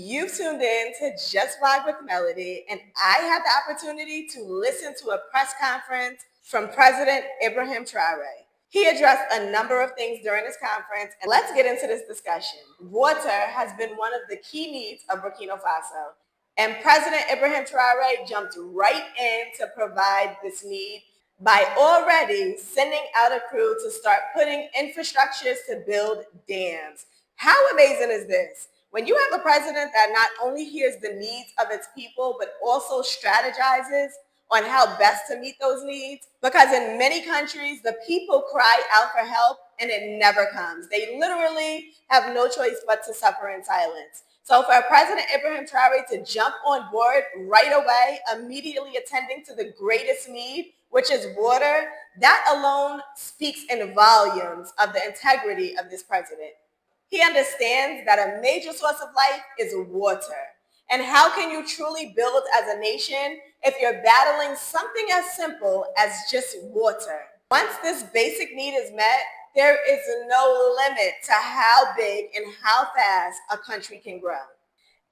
You've tuned in to Just Vibe with Melody, and I had the opportunity to listen to a press conference from President Ibrahim Traore. He addressed a number of things during this conference, and let's get into this discussion. Water has been one of the key needs of Burkina Faso, and President Ibrahim Traore jumped right in to provide this need by already sending out a crew to start putting infrastructures to build dams. How amazing is this? When you have a president that not only hears the needs of its people, but also strategizes on how best to meet those needs, because in many countries, the people cry out for help and it never comes. They literally have no choice but to suffer in silence. So for President Ibrahim Traore to jump on board right away, immediately attending to the greatest need, which is water, that alone speaks in volumes of the integrity of this president. He understands that a major source of life is water. And how can you truly build as a nation if you're battling something as simple as just water? Once this basic need is met, there is no limit to how big and how fast a country can grow.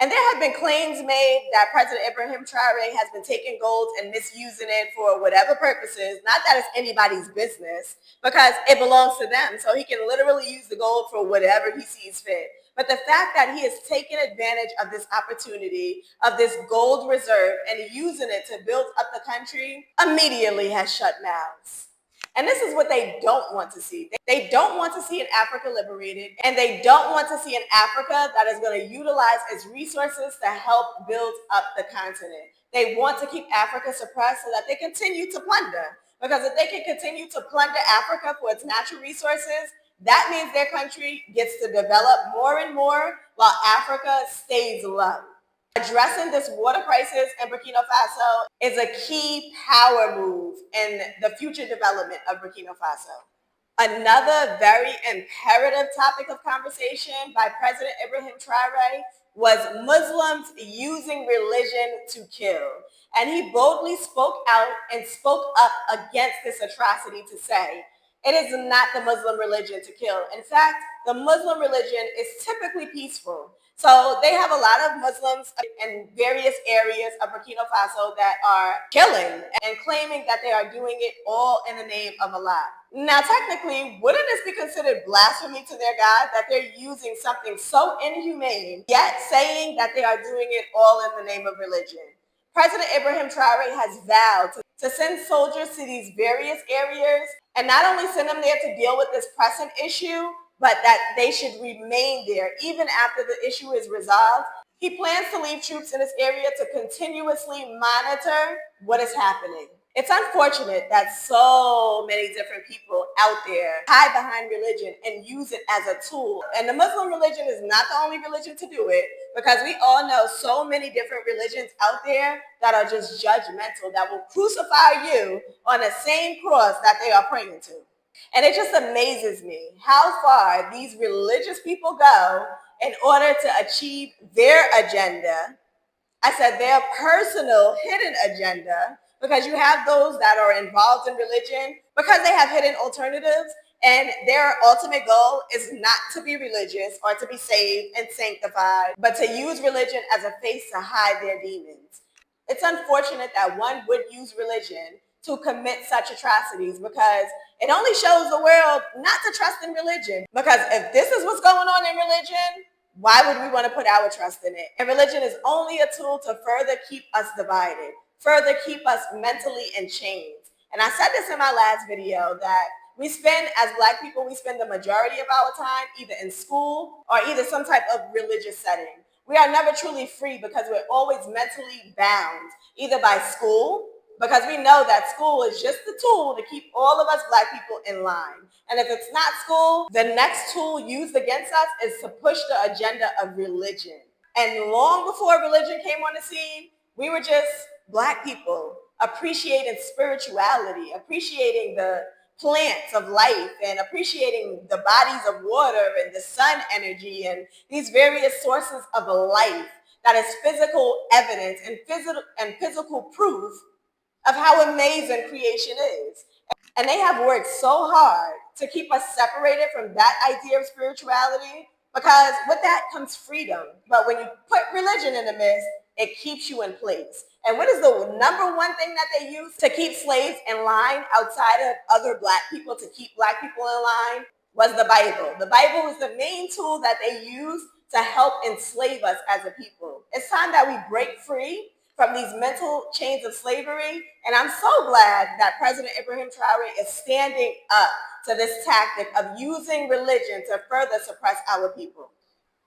And there have been claims made that President Ibrahim Traore has been taking gold and misusing it for whatever purposes. Not that it's anybody's business, because it belongs to them. So he can literally use the gold for whatever he sees fit. But the fact that he has taken advantage of this opportunity, of this gold reserve, and using it to build up the country, immediately has shut mouths. And this is what they don't want to see. They don't want to see an Africa liberated, and they don't want to see an Africa that is going to utilize its resources to help build up the continent. They want to keep Africa suppressed so that they continue to plunder. Because if they can continue to plunder Africa for its natural resources, that means their country gets to develop more and more while Africa stays low. Addressing this water crisis in Burkina Faso is a key power move in the future development of Burkina Faso. Another very imperative topic of conversation by President Ibrahim Traore was Muslims using religion to kill. And he boldly spoke out and spoke up against this atrocity to say, it is not the Muslim religion to kill. In fact, the Muslim religion is typically peaceful. So they have a lot of Muslims in various areas of Burkina Faso that are killing and claiming that they are doing it all in the name of Allah. Now, technically, wouldn't this be considered blasphemy to their God that they're using something so inhumane, yet saying that they are doing it all in the name of religion? President Ibrahim Traore has vowed to send soldiers to these various areas and not only send them there to deal with this pressing issue, but that they should remain there even after the issue is resolved. He plans to leave troops in this area to continuously monitor what is happening. It's unfortunate that so many different people out there hide behind religion and use it as a tool. And the Muslim religion is not the only religion to do it, because we all know so many different religions out there that are just judgmental, that will crucify you on the same cross that they are praying to. And it just amazes me how far these religious people go in order to achieve their agenda. I said their personal hidden agenda, because you have those that are involved in religion because they have hidden alternatives, and their ultimate goal is not to be religious or to be saved and sanctified, but to use religion as a face to hide their demons. It's unfortunate that one would use religion to commit such atrocities, because it only shows the world not to trust in religion. Because if this is what's going on in religion, why would we want to put our trust in it? And religion is only a tool to further keep us divided, further keep us mentally in chains. And I said this in my last video, that we spend, as Black people, we spend the majority of our time either in school or either some type of religious setting. We are never truly free because we're always mentally bound, either by school, because we know that school is just the tool to keep all of us Black people in line. And if it's not school, the next tool used against us is to push the agenda of religion. And long before religion came on the scene, we were just Black people appreciating spirituality, appreciating the plants of life, and appreciating the bodies of water and the sun energy and these various sources of life that is physical evidence and physical proof of how amazing creation is. And they have worked so hard to keep us separated from that idea of spirituality, because with that comes freedom. But when you put religion in the midst, it keeps you in place. And what is the number one thing that they use to keep slaves in line outside of other black people, to keep black people in line? Was the Bible. The Bible was the main tool that they used to help enslave us as a people. It's time that we break free from these mental chains of slavery. And I'm so glad that President Ibrahim Traore is standing up to this tactic of using religion to further suppress our people.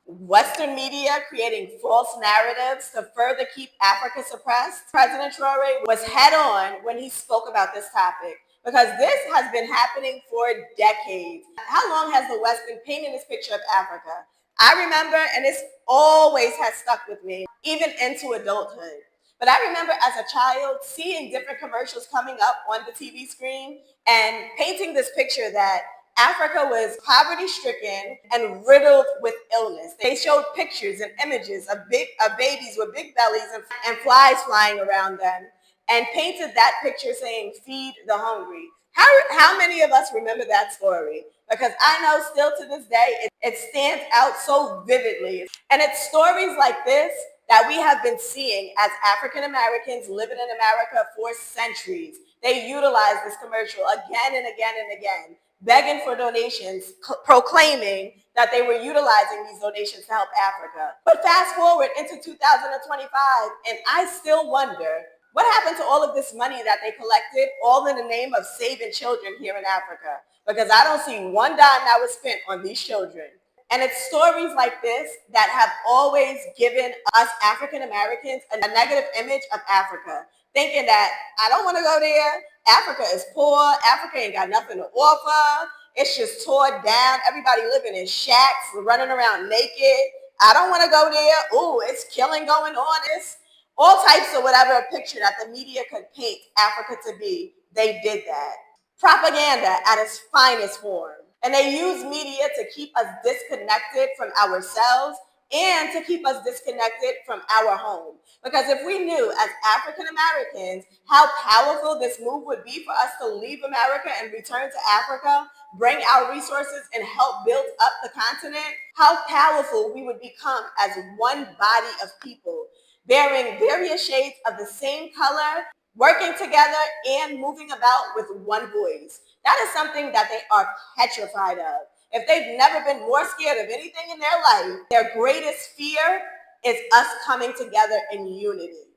Western media creating false narratives to further keep Africa suppressed. President Traore was head on when he spoke about this topic, because this has been happening for decades. How long has the West been painting this picture of Africa? I remember, and this always has stuck with me, even into adulthood. But I remember as a child seeing different commercials coming up on the TV screen and painting this picture that Africa was poverty-stricken and riddled with illness. They showed pictures and images of babies with big bellies and flies flying around them, and painted that picture saying, "Feed the hungry." How many of us remember that story? Because I know still to this day, it stands out so vividly. And it's stories like this that we have been seeing as African Americans living in America for centuries. They utilize this commercial again and again and again, begging for donations, proclaiming that they were utilizing these donations to help Africa. But fast forward into 2025, and I still wonder, what happened to all of this money that they collected, all in the name of saving children here in Africa? Because I don't see one dime that was spent on these children. And it's stories like this that have always given us African Americans a negative image of Africa, thinking that I don't want to go there. Africa is poor. Africa ain't got nothing to offer. It's just torn down. Everybody living in shacks, running around naked. I don't want to go there. Oh, it's killing going on. It's all types of whatever picture that the media could paint Africa to be. They did that. Propaganda at its finest form. And they use media to keep us disconnected from ourselves and to keep us disconnected from our home. Because if we knew as African Americans how powerful this move would be for us to leave America and return to Africa, bring our resources and help build up the continent, how powerful we would become as one body of people, bearing various shades of the same color, working together and moving about with one voice. That is something that they are petrified of. If they've never been more scared of anything in their life, their greatest fear is us coming together in unity.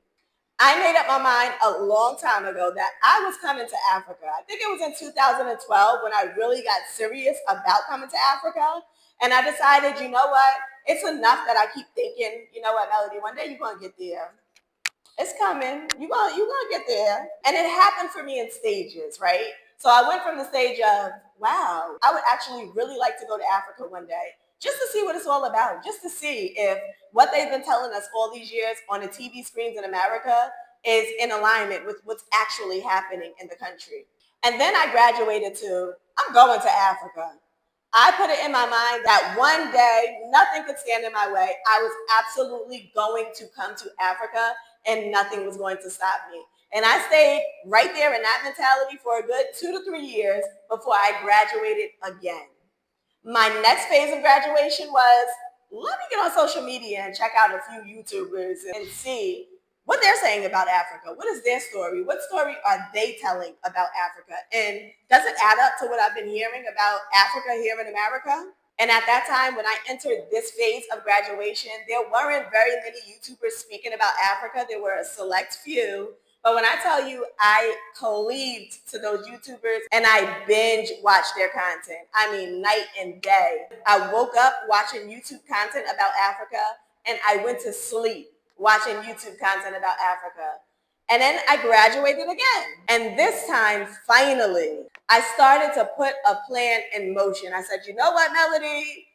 I made up my mind a long time ago that I was coming to Africa. I think it was in 2012 when I really got serious about coming to Africa. And I decided, you know what? It's enough that I keep thinking, you know what, Melody, one day you're going to get there. It's coming. You're gonna get there. And it happened for me in stages, right? So I went from the stage of, wow, I would actually really like to go to Africa one day, just to see what it's all about, just to see if what they've been telling us all these years on the TV screens in America is in alignment with what's actually happening in the country. And then I graduated to, I'm going to Africa. I put it in my mind that one day nothing could stand in my way. I was absolutely going to come to Africa and nothing was going to stop me. And I stayed right there in that mentality for a good 2 to 3 years before I graduated again. My next phase of graduation was, let me get on social media and check out a few YouTubers and see what they're saying about Africa. What is their story? What story are they telling about Africa? And does it add up to what I've been hearing about Africa here in America? And at that time, when I entered this phase of graduation, there weren't very many YouTubers speaking about Africa. There were a select few. But when I tell you, I cleaved to those YouTubers and I binge watched their content. I mean, night and day. I woke up watching YouTube content about Africa, and I went to sleep watching YouTube content about Africa. And then I graduated again. And this time, finally, I started to put a plan in motion. I said, you know what, Melody?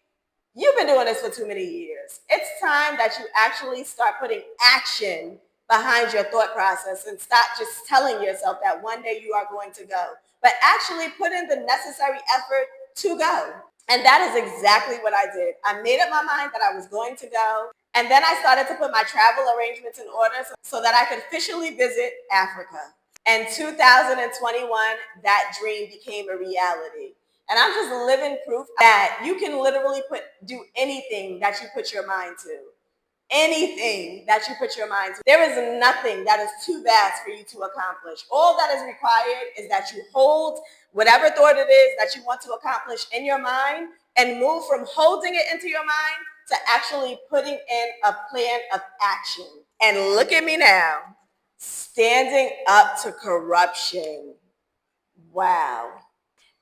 You've been doing this for too many years. It's time that you actually start putting action behind your thought process and stop just telling yourself that one day you are going to go, but actually put in the necessary effort to go. And that is exactly what I did. I made up my mind that I was going to go. And then I started to put my travel arrangements in order so that I could officially visit Africa. In 2021, that dream became a reality. And I'm just living proof that you can literally do anything that you put your mind to. Anything that you put your mind to. There is nothing that is too vast for you to accomplish. All that is required is that you hold whatever thought it is that you want to accomplish in your mind and move from holding it into your mind to actually putting in a plan of action. And look at me now, standing up to corruption. Wow.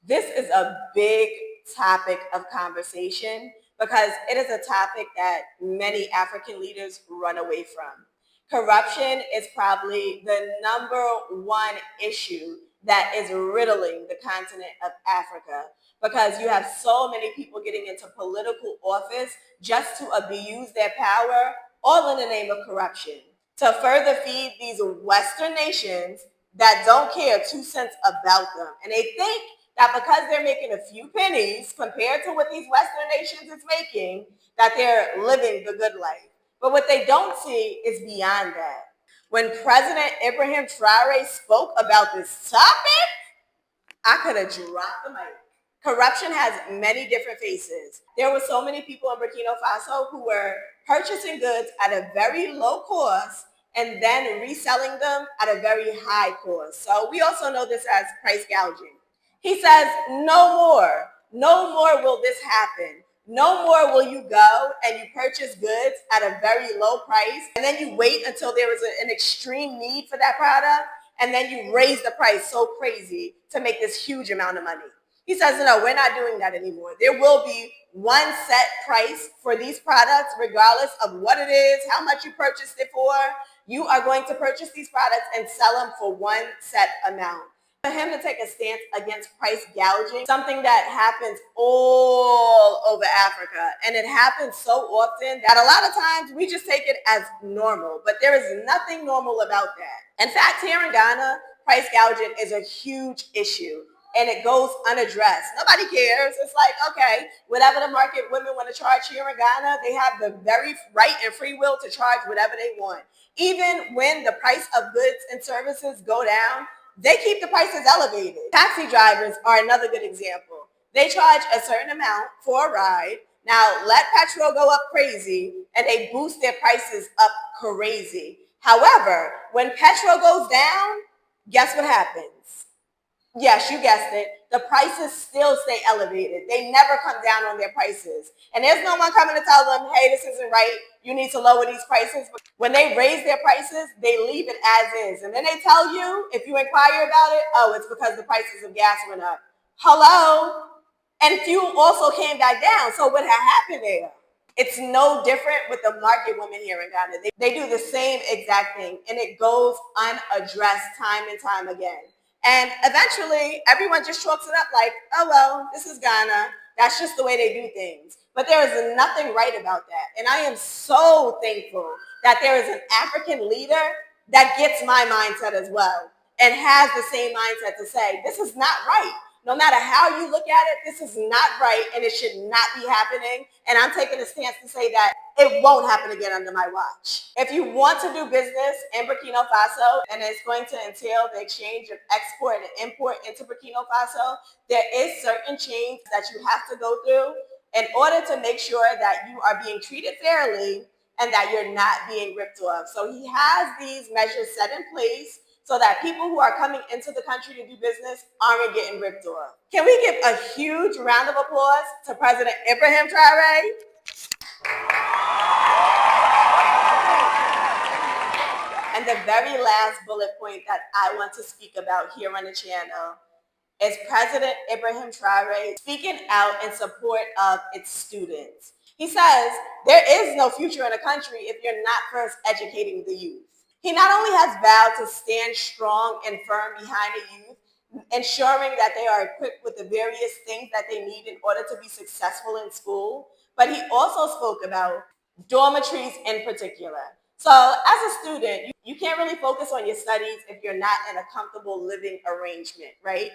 This is a big topic of conversation because it is a topic that many African leaders run away from. Corruption is probably the number one issue that is riddling the continent of Africa because you have so many people getting into political office just to abuse their power, all in the name of corruption, to further feed these Western nations that don't care 2 cents about them. And they think that because they're making a few pennies compared to what these Western nations is making, that they're living the good life. But what they don't see is beyond that. When President Ibrahim Traore spoke about this topic, I could have dropped the mic. Corruption has many different faces. There were so many people in Burkina Faso who were purchasing goods at a very low cost and then reselling them at a very high cost. So we also know this as price gouging. He says, no more will this happen. No more will you go and you purchase goods at a very low price and then you wait until there is an extreme need for that product and then you raise the price so crazy to make this huge amount of money. He says, no, we're not doing that anymore. There will be one set price for these products, regardless of what it is, how much you purchased it for. You are going to purchase these products and sell them for one set amount. For him to take a stance against price gouging, something that happens all over Africa, and it happens so often that a lot of times we just take it as normal, but there is nothing normal about that. In fact, here in Ghana, price gouging is a huge issue. And it goes unaddressed. Nobody cares. It's like, okay, whatever the market women want to charge here in Ghana, they have the very right and free will to charge whatever they want. Even when the price of goods and services go down, they keep the prices elevated. Taxi drivers are another good example. They charge a certain amount for a ride. Now, let petrol go up crazy, and they boost their prices up crazy. However, when petrol goes down, guess what happens? Yes, you guessed it. The prices still stay elevated. They never come down on their prices. And there's no one coming to tell them, hey, this isn't right. You need to lower these prices. When they raise their prices, they leave it as is. And then they tell you, if you inquire about it, oh, it's because the prices of gas went up. Hello? And fuel also came back down. So what had happened there? It's no different with the market women here in Ghana. They do the same exact thing. And it goes unaddressed time and time again. And eventually, everyone just chalks it up like, oh, well, this is Ghana. That's just the way they do things. But there is nothing right about that. And I am so thankful that there is an African leader that gets my mindset as well and has the same mindset to say, this is not right. No matter how you look at it, this is not right and it should not be happening. And I'm taking a stance to say that it won't happen again under my watch. If you want to do business in Burkina Faso and it's going to entail the exchange of export and import into Burkina Faso, there is certain chains that you have to go through in order to make sure that you are being treated fairly and that you're not being ripped off. So he has these measures set in place so that people who are coming into the country to do business aren't getting ripped off. Can we give a huge round of applause to President Ibrahim Traore? And the very last bullet point that I want to speak about here on the channel is President Ibrahim Traore speaking out in support of its students. He says, there is no future in a country if you're not first educating the youth. He not only has vowed to stand strong and firm behind the youth, ensuring that they are equipped with the various things that they need in order to be successful in school, but he also spoke about dormitories in particular. So as a student, you can't really focus on your studies if you're not in a comfortable living arrangement, right?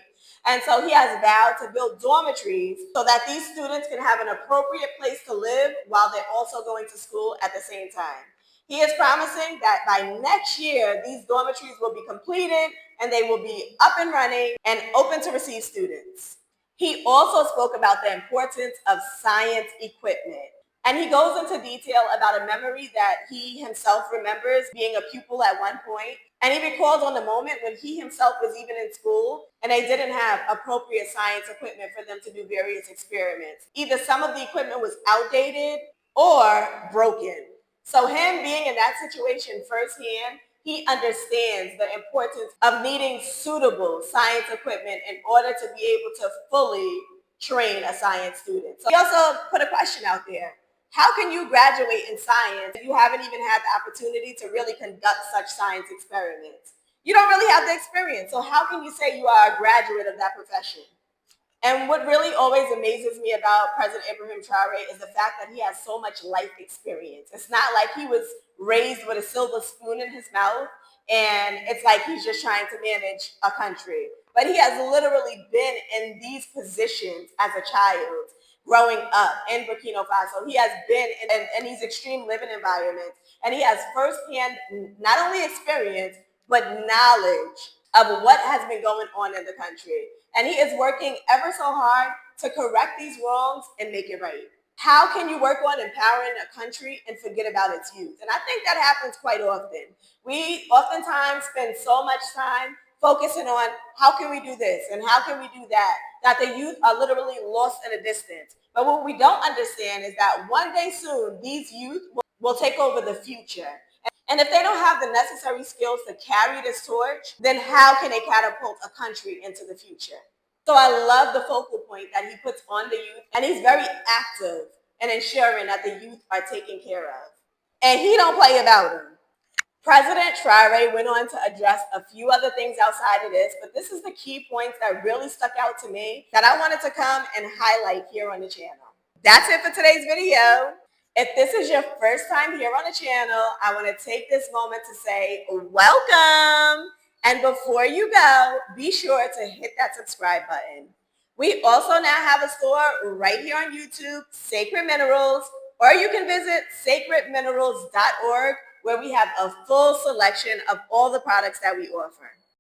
And so he has vowed to build dormitories so that these students can have an appropriate place to live while they're also going to school at the same time. He is promising that by next year, these dormitories will be completed and they will be up and running and open to receive students. He also spoke about the importance of science equipment. And he goes into detail about a memory that he himself remembers being a pupil at one point. And he recalls on the moment when he himself was even in school and they didn't have appropriate science equipment for them to do various experiments. Either some of the equipment was outdated or broken. So him being in that situation firsthand, he understands the importance of needing suitable science equipment in order to be able to fully train a science student. So he also put a question out there. How can you graduate in science if you haven't even had the opportunity to really conduct such science experiments? You don't really have the experience. So how can you say you are a graduate of that profession? And what really always amazes me about President Ibrahim Traore is the fact that he has so much life experience. It's not like he was raised with a silver spoon in his mouth and it's like he's just trying to manage a country. But he has literally been in these positions as a child growing up in Burkina Faso. He has been in these extreme living environments and he has firsthand not only experience, but knowledge of what has been going on in the country. And he is working ever so hard to correct these wrongs and make it right. How can you work on empowering a country and forget about its youth? And I think that happens quite often. We oftentimes spend so much time focusing on how can we do this and how can we do that, that the youth are literally lost in a distance. But what we don't understand is that one day soon, these youth will take over the future. And if they don't have the necessary skills to carry this torch, then how can they catapult a country into the future? So I love the focal point that he puts on the youth, and he's very active in ensuring that the youth are taken care of. And he don't play about them. President Traore went on to address a few other things outside of this, but this is the key points that really stuck out to me that I wanted to come and highlight here on the channel. That's it for today's video. If this is your first time here on the channel, I want to take this moment to say welcome. And before you go, be sure to hit that subscribe button. We also now have a store right here on YouTube, Sacred Minerals, or you can visit sacredminerals.org where we have a full selection of all the products that we offer.